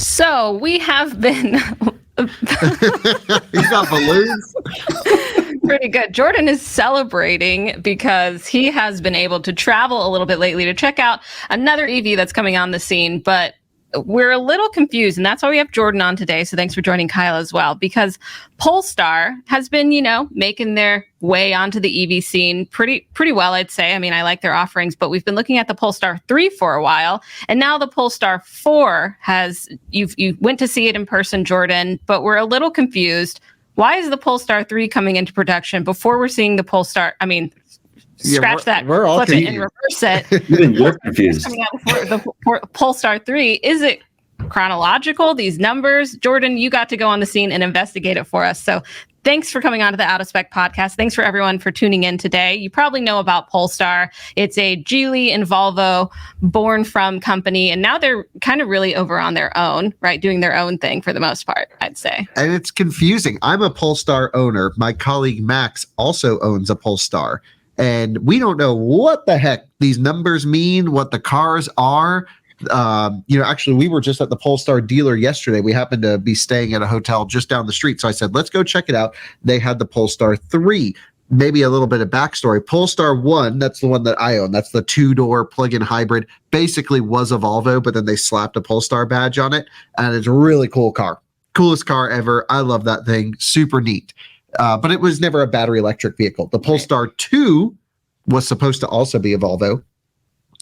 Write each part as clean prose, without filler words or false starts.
So we have been He's got balloons. pretty good. Jordan is celebrating because he has been able to travel a little bit lately to check out another EV that's coming on the scene, but we're a little confused, and that's why we have Jordan on today. So thanks for joining Kyle as well, because Polestar has been, making their way onto the EV scene pretty well, I'd say. I mean, I like their offerings, but we've been looking at the Polestar 3 for a while, and now the Polestar 4 you went to see it in person, Jordan, but we're a little confused. Why is the Polestar 3 coming into production before we're seeing the Polestar? I mean, scratch that, we're all flip it and reverse it. Even you're confused. Coming out for the Polestar 3, is it chronological, these numbers? Jordan, you got to go on the scene and investigate it for us. So thanks for coming on to the Out of Spec podcast. Thanks for everyone for tuning in today. You probably know about Polestar. It's a Geely and Volvo born from company, and now they're kind of really over on their own, right? Doing their own thing for the most part, I'd say. And it's confusing. I'm a Polestar owner. My colleague Max also owns a Polestar. And we don't know what the heck these numbers mean, what the cars are. Actually, we were just at the Polestar dealer yesterday. We happened to be staying at a hotel just down the street. So I said, let's go check it out. They had the Polestar 3. Maybe a little bit of backstory. Polestar 1, that's the one that I own. That's the 2-door plug-in hybrid. Basically was a Volvo, but then they slapped a Polestar badge on it. And it's a really cool car. Coolest car ever. I love that thing. Super neat. But it was never a battery electric vehicle. The Polestar 2 was supposed to also be a Volvo,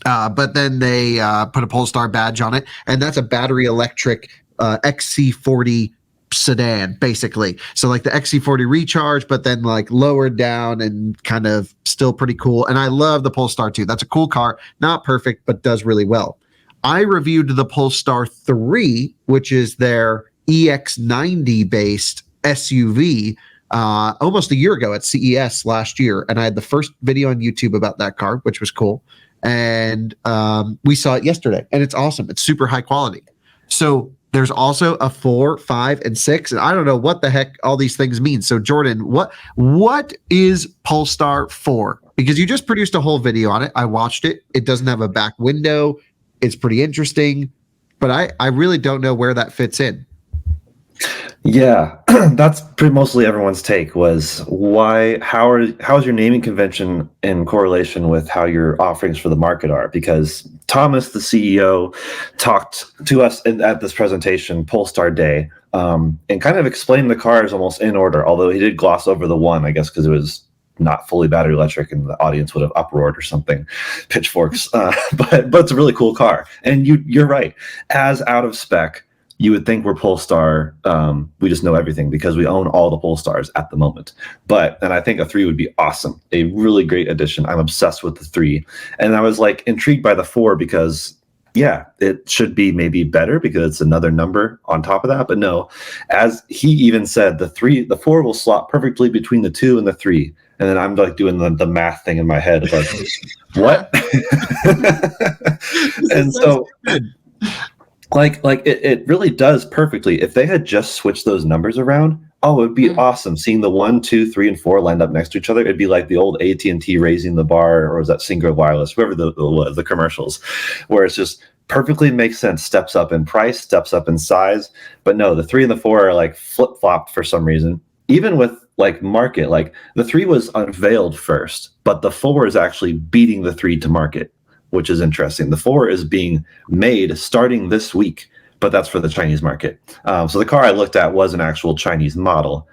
but then they put a Polestar badge on it, and that's a battery electric XC40 sedan, basically. So like the XC40 Recharge, but then like lowered down and kind of still pretty cool. And I love the Polestar 2. That's a cool car. Not perfect, but does really well. I reviewed the Polestar 3, which is their EX90 based SUV, almost a year ago at CES last year, and I had the first video on YouTube about that car, which was cool. And we saw it yesterday, and it's awesome. It's super high quality. So there's also a 4, 5, and 6, and I don't know what the heck all these things mean. So Jordan, what is Polestar 4? Because you just produced a whole video on it. I watched it. It doesn't have a back window. It's pretty interesting, but I really don't know where that fits in. Yeah, that's pretty mostly everyone's take was how is your naming convention in correlation with how your offerings for the market are? Because Thomas, the CEO, talked to us at this presentation, Polestar Day, and kind of explained the cars almost in order, although he did gloss over the one, I guess, because it was not fully battery electric and the audience would have uproared or something, pitchforks. But it's a really cool car. And you're right. As out of spec, you would think we're Polestar. We just know everything because we own all the Polestars at the moment. And I think a 3 would be awesome. A really great addition. I'm obsessed with the 3. And I was like intrigued by the 4 because, yeah, it should be maybe better because it's another number on top of that. But no, as he even said, the 4 will slot perfectly between the 2 and the 3. And then I'm like doing the math thing in my head of like, what? And so like it really does perfectly. If they had just switched those numbers around, it would be awesome. Seeing the 1, 2, 3, and 4 lined up next to each other, it'd be like the old AT&T raising the bar, or was that Singer Wireless, whoever the commercials, where it's just perfectly makes sense. Steps up in price, steps up in size. But no, the 3 and the 4 are like flip-flopped for some reason. Even with like market, like the 3 was unveiled first, but the 4 is actually beating the 3 to market, which is interesting. The 4 is being made starting this week, but that's for the Chinese market. So the car I looked at was an actual Chinese model.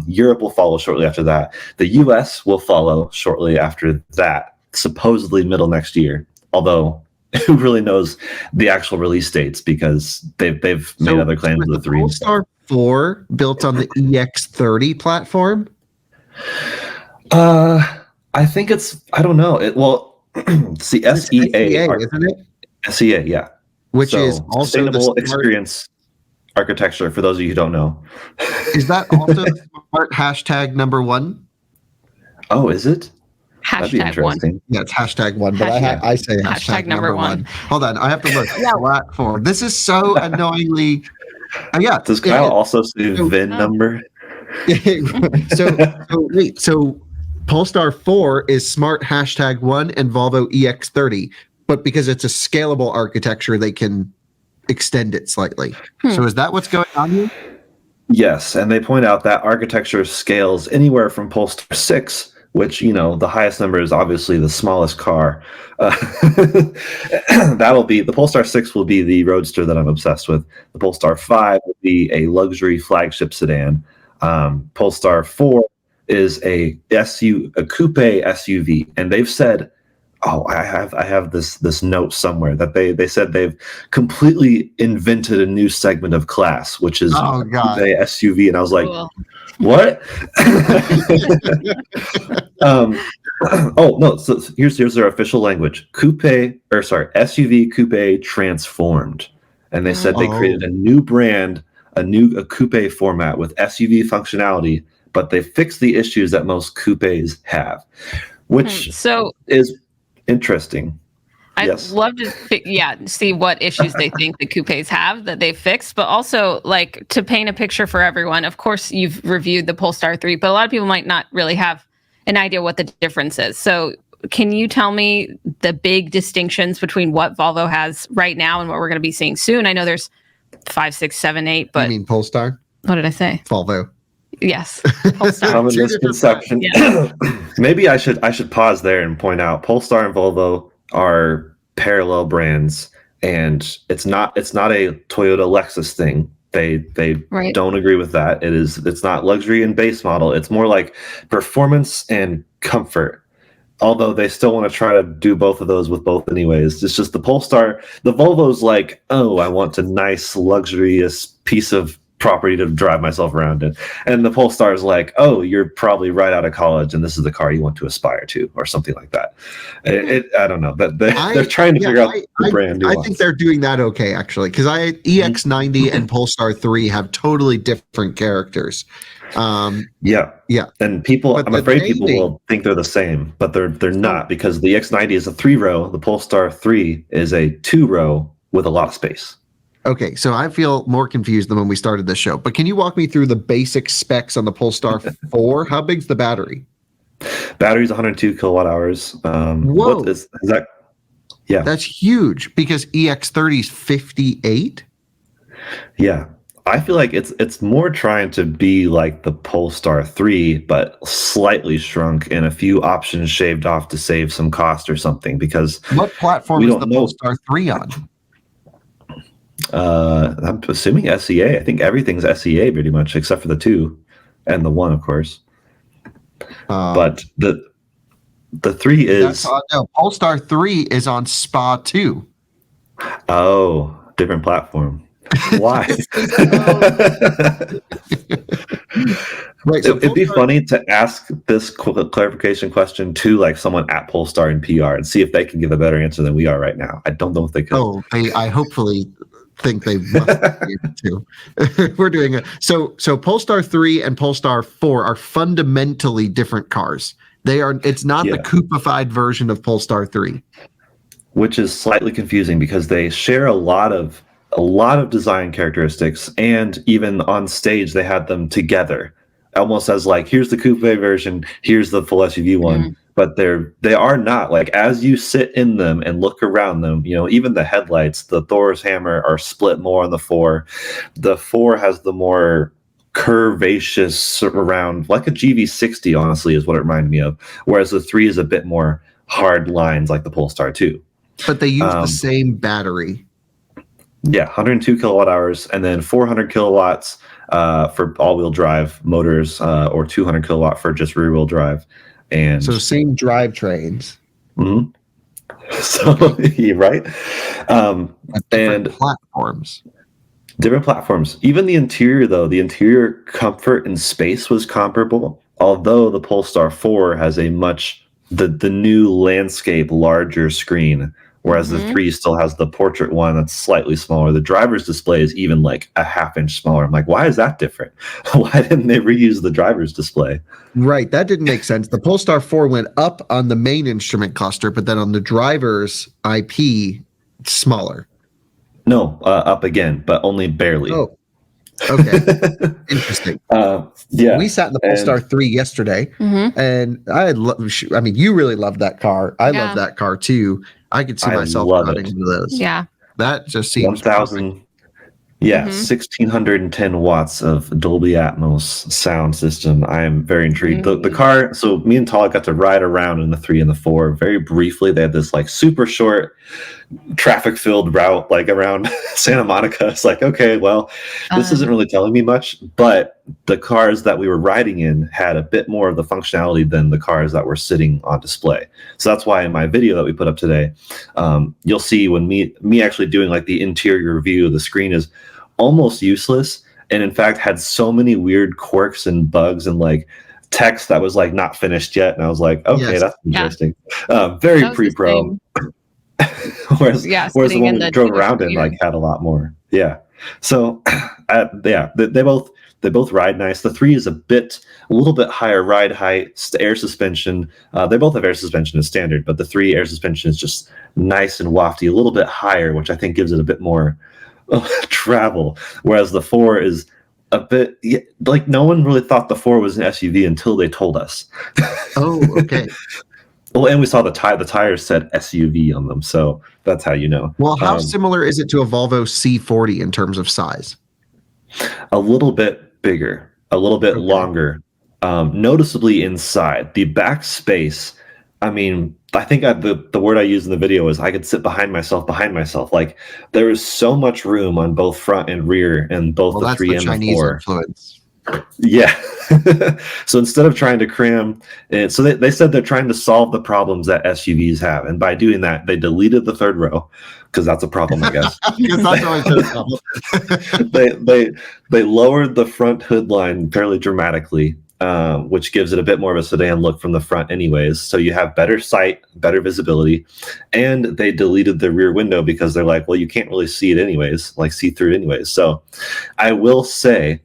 Europe will follow shortly after that. The US will follow shortly after that, supposedly middle next year. Although who really knows the actual release dates because they've made other claims with the 3. Polestar 4 built on the EX30 platform? I think I don't know. It's the SEA, isn't it? SEA, yeah. Which is also sustainable experience architecture. For those of you who don't know, is that also the smart hashtag number 1? Oh, is it? That'd be interesting. Yeah, it's hashtag 1, but I say hashtag number 1. Hold on, I have to look. Platform. This is so annoyingly. Yeah. Does Kyle also say VIN number? So Polestar 4 is smart hashtag 1 and Volvo EX30, but because it's a scalable architecture, they can extend it slightly. So is that what's going on here? Yes, and they point out that architecture scales anywhere from Polestar 6, which, the highest number is obviously the smallest car. That'll be, the Polestar 6 will be the roadster that I'm obsessed with. The Polestar 5 will be a luxury flagship sedan. Polestar 4 is a coupe SUV, and they've said, I have this note somewhere that they said they've completely invented a new segment of class, which is God. the SUV, and I was like, Cool. what? No, so here's their official language: SUV coupe transformed, and they said they created a new brand, a coupe format with SUV functionality, but they fixed the issues that most coupes have, which is interesting. I'd love to see what issues they think the coupes have that they fixed, but also, like, to paint a picture for everyone. Of course, you've reviewed the Polestar 3, but a lot of people might not really have an idea what the difference is. So can you tell me the big distinctions between what Volvo has right now and what we're going to be seeing soon? I know there's 5, 6, 7, 8, but... You mean Polestar? What did I say? Volvo. Yes. Polestar. Common misconception. Yeah. Maybe I should pause there and point out Polestar and Volvo are parallel brands, and it's not a Toyota Lexus thing. They don't agree with that. It's not luxury and base model. It's more like performance and comfort. Although they still want to try to do both of those with both anyways. It's just the Polestar, the Volvo's like, oh, I want a nice luxurious piece of property to drive myself around in. And the Polestar is like, oh, you're probably right out of college and this is the car you want to aspire to, or something like that. I don't know. But they're trying to figure out the brand nuance. I think they're doing that okay, actually, because EX90 and Polestar 3 have totally different characters. Yeah. And people, I'm afraid people will think they're the same, but they're not, because the EX90 is a 3-row, the Polestar 3 is a 2-row with a lot of space. Okay, so I feel more confused than when we started the show. But can you walk me through the basic specs on the Polestar 4? How big's the battery? Battery's 102 kilowatt hours. Whoa. What is that? Yeah. That's huge, because EX30 is 58? Yeah. I feel like it's more trying to be like the Polestar 3, but slightly shrunk and a few options shaved off to save some cost or something, because what platform is the Polestar 3 on? I'm assuming SEA. I think everything's SEA pretty much, except for the 2 and the 1, of course. But the 3 is no, Polestar 3 is on SPA 2. Oh, different platform. Why? Right, so it'd be funny to ask this clarification question to like someone at Polestar and PR and see if they can give a better answer than we are right now. I don't know if they could. Oh, I hopefully think they must be able to. We're doing it. So Polestar 3 and Polestar 4 are fundamentally different cars. It's not the coupified version of Polestar 3. Which is slightly confusing because they share a lot of design characteristics, and even on stage they had them together, almost as like, here's the coupe version, here's the full SUV one. But they are not. Like, as you sit in them and look around them, even the headlights, the Thor's hammer are split more on the 4. The 4 has the more curvaceous around, like a GV60, honestly, is what it reminded me of. Whereas the 3 is a bit more hard lines, like the Polestar 2. But they use the same battery. Yeah, 102 kilowatt hours, and then 400 kilowatts for all-wheel drive motors, or 200 kilowatt for just rear-wheel drive. And so same drivetrains. Mm-hmm. So you're right. Different platforms. Different platforms. Even the interior, though, the interior comfort and space was comparable. Although the Polestar 4 has the new landscape larger screen, whereas the 3 still has the portrait one that's slightly smaller. The driver's display is even like a half-inch smaller. I'm like, why is that different? Why didn't they reuse the driver's display? Right, that didn't make sense. The Polestar 4 went up on the main instrument cluster, but then on the driver's IP, it's smaller. No, up again, but only barely. Oh, okay. Interesting. Yeah. We sat in the Polestar 3 yesterday, and you really loved that car. I love that car too. I could see myself running into those. Yeah. That just seems 1,000. Yeah, 1,610 watts of Dolby Atmos sound system. I am very intrigued. The car, so me and Tala got to ride around in the 3 and the 4 very briefly. They had this like super short traffic filled route like around Santa Monica. It's like, okay, well, this isn't really telling me much, but the cars that we were riding in had a bit more of the functionality than the cars that were sitting on display. So that's why in my video that we put up today, you'll see when me actually doing like the interior review, the screen is almost useless, and in fact had so many weird quirks and bugs and like text that was like not finished yet, and I was like, okay, that's interesting. Very pre-pro. whereas the one we drove around in like had a lot more. Yeah. So they both ride nice. The 3 is a little bit higher ride height, air suspension. They both have air suspension as standard, but the 3 air suspension is just nice and wafty, a little bit higher, which I think gives it a bit more travel, whereas the 4 is a bit like no one really thought the 4 was an SUV until they told us. Oh, okay. Well, and we saw the tires said SUV on them, so that's how you know. Well, how similar is it to a Volvo C40 in terms of size? A little bit bigger, a little bit longer, noticeably inside. The back space, I mean, I think the word I used in the video is I could sit behind myself. Like there is so much room on both front and rear and both the 3 and Chinese the 4. Influence. Yeah. So instead of trying to cram, so they said they're trying to solve the problems that SUVs have, and by doing that, they deleted the 3rd row because that's a problem, I guess. Because that's always a problem. They lowered the front hood line fairly dramatically, which gives it a bit more of a sedan look from the front anyways. So you have better sight, better visibility, and they deleted the rear window because they're like, well, you can't really see it anyways, like see through it anyways. So I will say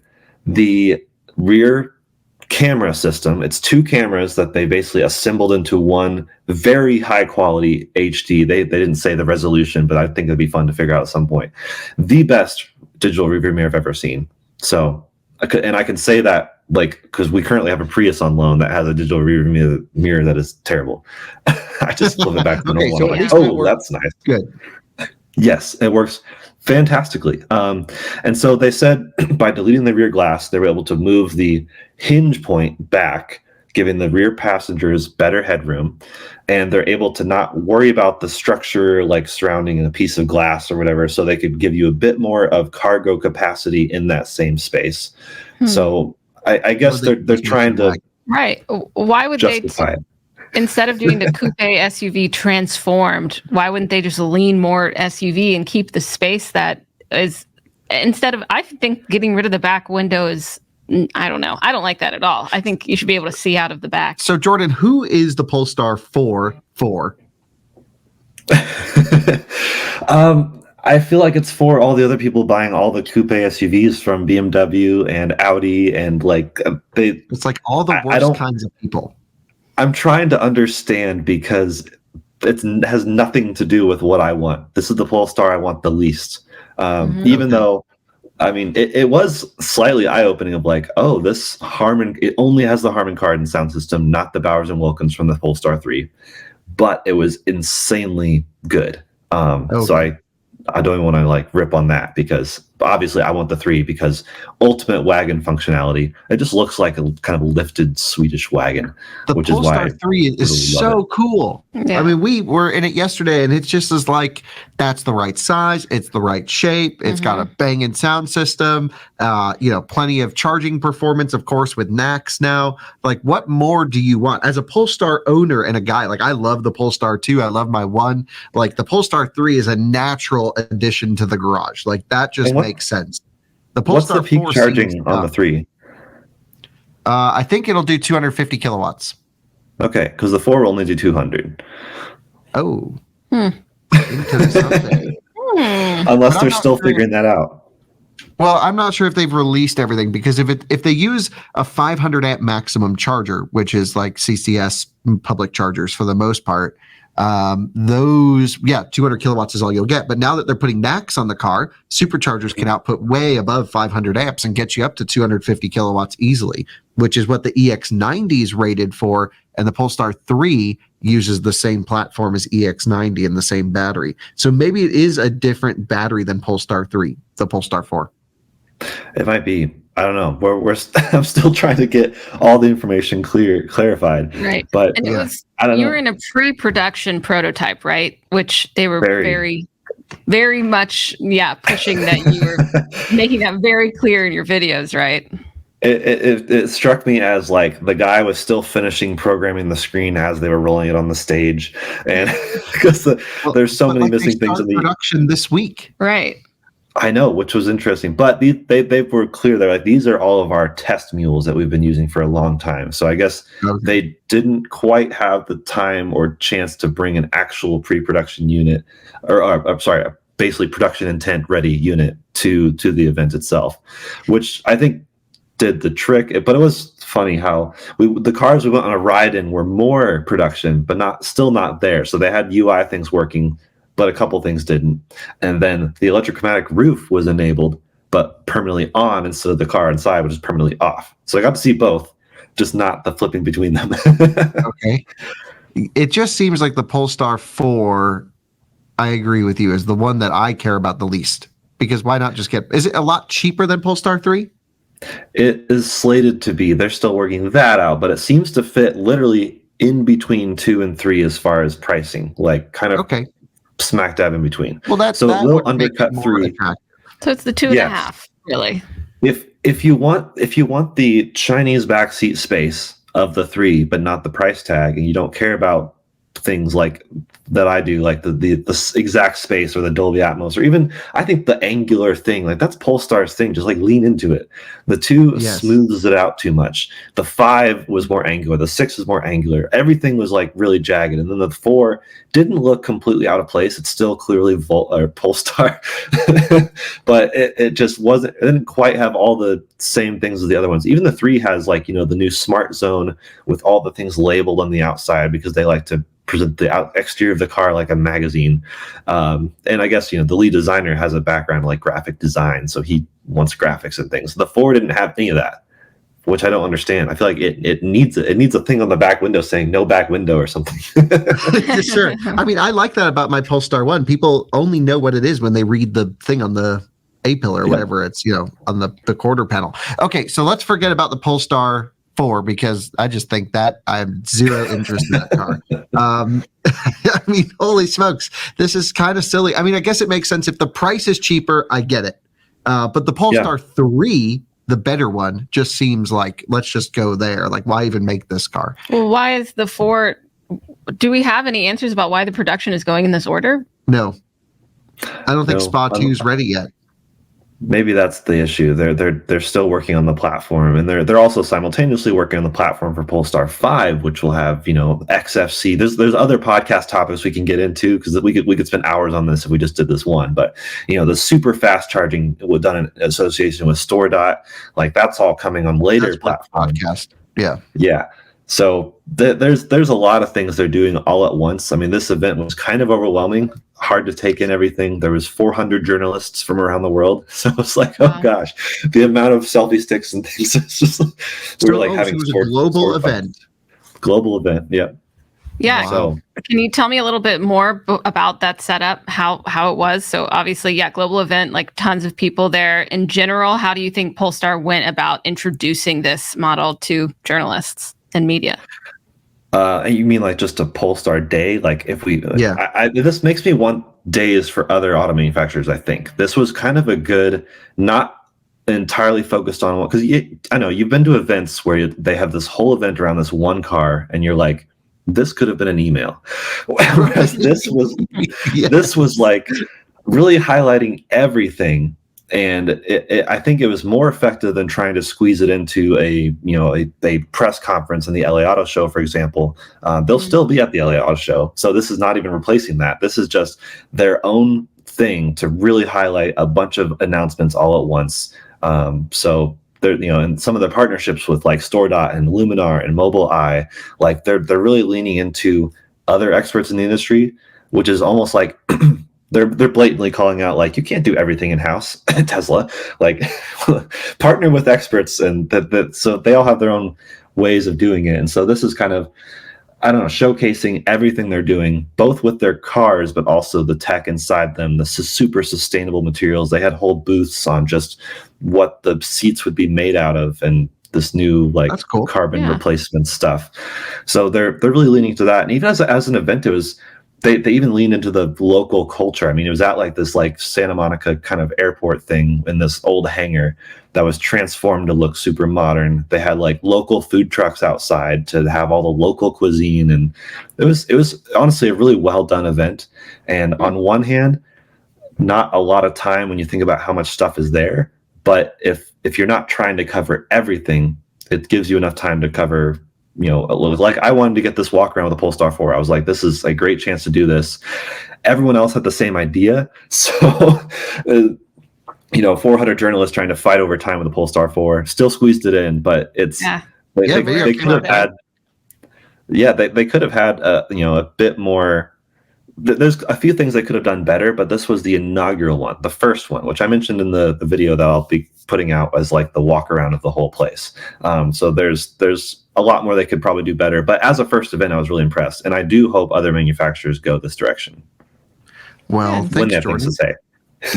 the rear camera system, it's 2 cameras that they basically assembled into one very high quality HD. They didn't say the resolution, but I think it'd be fun to figure out at some point. The best digital rearview mirror I've ever seen. So I can say that like because we currently have a Prius on loan that has a digital rearview mirror that is terrible. I just flip it back to normal. So like, that's nice. Good. Yes, it works fantastically. And so they said by deleting the rear glass, they were able to move the hinge point back, giving the rear passengers better headroom, and they're able to not worry about the structure like surrounding a piece of glass or whatever, so they could give you a bit more of cargo capacity in that same space. So I guess they're trying to Why would justify it. Instead of doing the coupe SUV transformed, why wouldn't they just lean more SUV and keep the space that is, instead of, I think getting rid of the back window is, I don't know. I don't like that at all. I think you should be able to see out of the back. So Jordan, who is the Polestar 4 for? I feel like it's for all the other people buying all the coupe SUVs from BMW and Audi and like it's like all the worst kinds of people. I'm trying to understand because it has nothing to do with what I want. This is the Polestar I want the least. Even though, I mean, it was slightly eye-opening of like, oh, this Harman, it only has the Harman Kardon sound system, not the Bowers and Wilkins from the Polestar 3. But it was insanely good. So I don't even want to like rip on that because obviously I want the 3 because ultimate wagon functionality. It just looks like a kind of lifted Swedish wagon, which Polestar is why 3 is so cool. Yeah. I mean, we were in it yesterday, and it's just as like that's the right size, it's the right shape, it's got a banging sound system, plenty of charging performance, of course, with NACS now. Like, what more do you want as a Polestar owner and a guy? Like, I love the Polestar 2, I love my 1. Like, the Polestar 3 is a natural addition to the garage. Like, that just makes sense. The Polestar what's the peak 4 charging on the 3? I think it'll do 250 kilowatts. Okay, because the 4 will only do 200. Oh. Into something. Unless they're still figuring that out. Well, I'm not sure if they've released everything, because if they use a 500 amp maximum charger, which is like CCS public chargers for the most part, 200 kilowatts is all you'll get. But now that they're putting NACS on the car, superchargers can output way above 500 amps and get you up to 250 kilowatts easily, which is what the EX90 is rated for and the Polestar 3 uses the same platform as EX90 and the same battery. So maybe it is a different battery than Polestar 3, the Polestar 4. It might be. I don't know. I'm still trying to get all the information clarified. Right. But and it was I don't you know. were in a pre-production prototype, right? Which they were very, very much, pushing that you were making that very clear in your videos, right? It struck me as like the guy was still finishing programming the screen as they were rolling it on the stage, and because there's so many missing things in the production this week, right? I know, which was interesting, but they were clear. They're like, these are all of our test mules that we've been using for a long time. So I guess they didn't quite have the time or chance to bring an actual pre-production unit, basically production intent ready unit to the event itself, which I think did the trick. But it was funny how the cars we went on a ride in were more production, but still not there. So they had UI things working, but a couple things didn't. And then the electrochromatic roof was enabled, but permanently on instead of the car inside, which is permanently off. So I got to see both, just not the flipping between them. Okay. It just seems like the Polestar 4, I agree with you, is the one that I care about the least. Because why not just is it a lot cheaper than Polestar 3? It is slated to be. They're still working that out, but it seems to fit literally in between 2 and 3 as far as pricing, like kind of smack dab in between. Well, that will undercut 3. So it's the 2.5, really. If you want the Chinese backseat space of the 3, but not the price tag, and you don't care about things like that I do, like the exact space or the Dolby Atmos, or even I think the angular thing, like that's Polestar's thing. Just like lean into it. The 2 smooths it out too much. The 5 was more angular. The 6 was more angular. Everything was like really jagged, and then the 4 didn't look completely out of place. It's still clearly Polestar, but it just wasn't. It didn't quite have all the same things as the other ones. Even the 3 has like the new Smart Zone with all the things labeled on the outside because they like to present the exterior of the car like a magazine. And I guess, the lead designer has a background like graphic design, so he wants graphics and things. The 4 didn't have any of that, which I don't understand. I feel like it needs a thing on the back window saying no back window or something. Sure. I mean, I like that about my Polestar 1. People only know what it is when they read the thing on the A-pillar or whatever it's, on the quarter panel. Okay, so let's forget about the Polestar 4 because I just think that I have zero interest in that car. I mean, holy smokes, this is kind of silly. I mean, I guess it makes sense if the price is cheaper. I get it, but the Polestar 3, the better one, just seems like let's just go there. Like, why even make this car? Well, why is the 4? Do we have any answers about why the production is going in this order? No, I don't think SPA 2 is ready yet. Maybe that's the issue. They're still working on the platform, and they're also simultaneously working on the platform for Polestar 5, which will have XFC. There's other podcast topics we can get into because we could spend hours on this if we just did this one. But the super fast charging was done in association with StoreDot. Like that's all coming on later platform. Podcast. Yeah. So there's a lot of things they're doing all at once. I mean, this event was kind of overwhelming, hard to take in everything. There was 400 journalists from around the world, so it's like, oh gosh, the amount of selfie sticks and things. It's just we were like having a global event. Global event, yeah. Yeah. So, can you tell me a little bit more about that setup? How it was? So obviously, global event, like tons of people there. In general, how do you think Polestar went about introducing this model to journalists and media? You mean like just a Polestar day? Like if we, this makes me want days for other auto manufacturers. I think this was kind of a good, not entirely focused on what, because I know you've been to events where they have this whole event around this one car, and you're like, this could have been an email. Whereas this was like really highlighting everything. And I think it was more effective than trying to squeeze it into a press conference in the LA Auto Show, for example. They'll still be at the LA Auto Show, so this is not even replacing that. This is just their own thing to really highlight a bunch of announcements all at once. So they're and some of their partnerships with like StoreDot and Luminar and Mobileye, like they're really leaning into other experts in the industry, which is almost like. They're blatantly calling out like you can't do everything in house. Tesla, like partner with experts, and that so they all have their own ways of doing it. And so this is kind of I don't know, showcasing everything they're doing, both with their cars, but also the tech inside them, the super sustainable materials. They had whole booths on just what the seats would be made out of, and this new like That's cool. carbon Yeah. replacement stuff. So they're really leaning to that. And even as an event, it was they even leaned into the local culture. I mean, it was at like this like Santa Monica kind of airport thing in this old hangar that was transformed to look super modern. They had like local food trucks outside to have all the local cuisine, and it was honestly a really well done event. And on one hand, not a lot of time when you think about how much stuff is there, but if you're not trying to cover everything, it gives you enough time to cover, you know, a little. Like I wanted to get this walk around with the Polestar 4. I was like, this is a great chance to do this. Everyone else had the same idea, so you know, 400 journalists trying to fight over time with the Polestar 4 still squeezed it in, but it's they could have had they could have had you know, a bit more. There's a few things they could have done better, but this was the inaugural one, the first one, which I mentioned in the video that I'll be putting out as like the walk around of the whole place. So there's a lot more they could probably do better, but as a first event, I was really impressed, and I do hope other manufacturers go this direction. Well, when thanks, they have Jordan. things to say.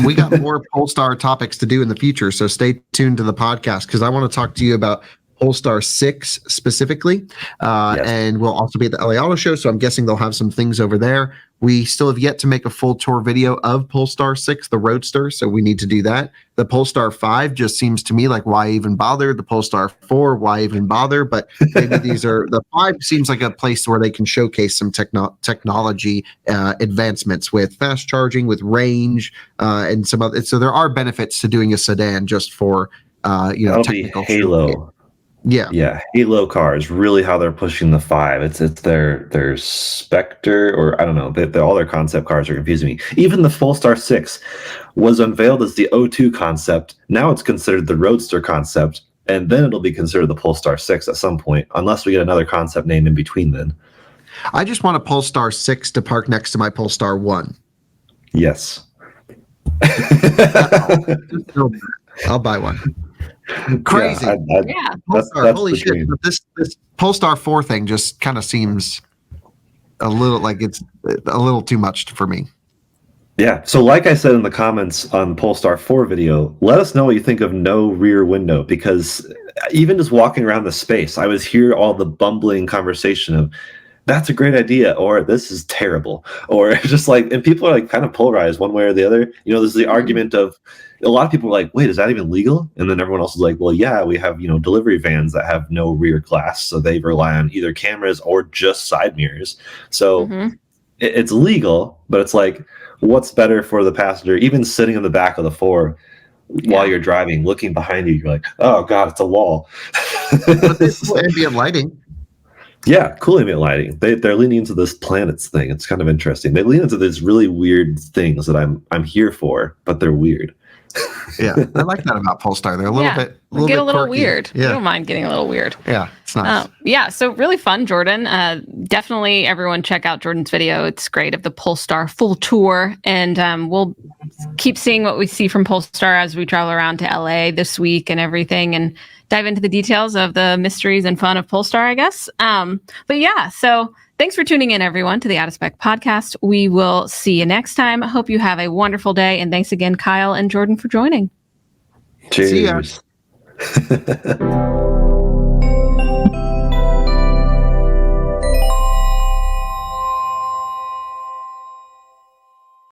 We got more Polestar topics to do in the future, so stay tuned to the podcast because I want to talk to you about Polestar 6 specifically. Yes. And we'll also be at the LA Auto Show, so I'm guessing they'll have some things over there. We still have yet to make a full tour video of Polestar 6, the Roadster, so we need to do that. The Polestar 5 just seems to me like, why even bother? The Polestar 4, why even bother? But maybe these are, the 5 seems like a place where they can showcase some technology advancements with fast charging, with range, and some other. So there are benefits to doing a sedan just for, you know, That'll technical be Halo. showcase. Yeah. Halo car is really how they're pushing the 5. It's their Spectre, or I don't know. All their concept cars are confusing me. Even the Polestar 6 was unveiled as the O2 concept. Now it's considered the Roadster concept, and then it'll be considered the Polestar 6 at some point, unless we get another concept name in between then. I just want a Polestar 6 to park next to my Polestar 1. Yes. I'll buy one. Crazy. Yeah. Polestar, holy shit. But this Polestar 4 thing just kind of seems a little like it's a little too much for me. Yeah. So like I said in the comments on the Polestar 4 video, let us know what you think of no rear window, because even just walking around the space, I was hearing all the bumbling conversation of, that's a great idea, or this is terrible, or just like, and people are like kind of polarized one way or the other. You know, there's the argument of, a lot of people are like, wait, is that even legal? And then everyone else is like, well, yeah, we have, you know, delivery vans that have no rear glass, so they rely on either cameras or just side mirrors. So it's legal, but it's like, what's better for the passenger? Even sitting in the back of the 4 while you're driving, looking behind you, you're like, oh god, it's a wall. But it's ambient lighting. Yeah, cool ambient lighting. They're leaning into this planets thing. It's kind of interesting. They lean into these really weird things that I'm here for, but they're weird. Yeah, I like that about Polestar. They're a little bit little quirky. weird. Yeah. I don't mind getting a little weird. Yeah, it's nice. Yeah, so really fun, Jordan. Definitely everyone check out Jordan's video. It's great of the Polestar full tour. And we'll keep seeing what we see from Polestar as we travel around to LA this week and everything, and dive into the details of the mysteries and fun of Polestar, I guess. But yeah, so thanks for tuning in, everyone, to the Out of Spec podcast. We will see you next time. I hope you have a wonderful day. And thanks again, Kyle and Jordan, for joining. Cheers. See ya.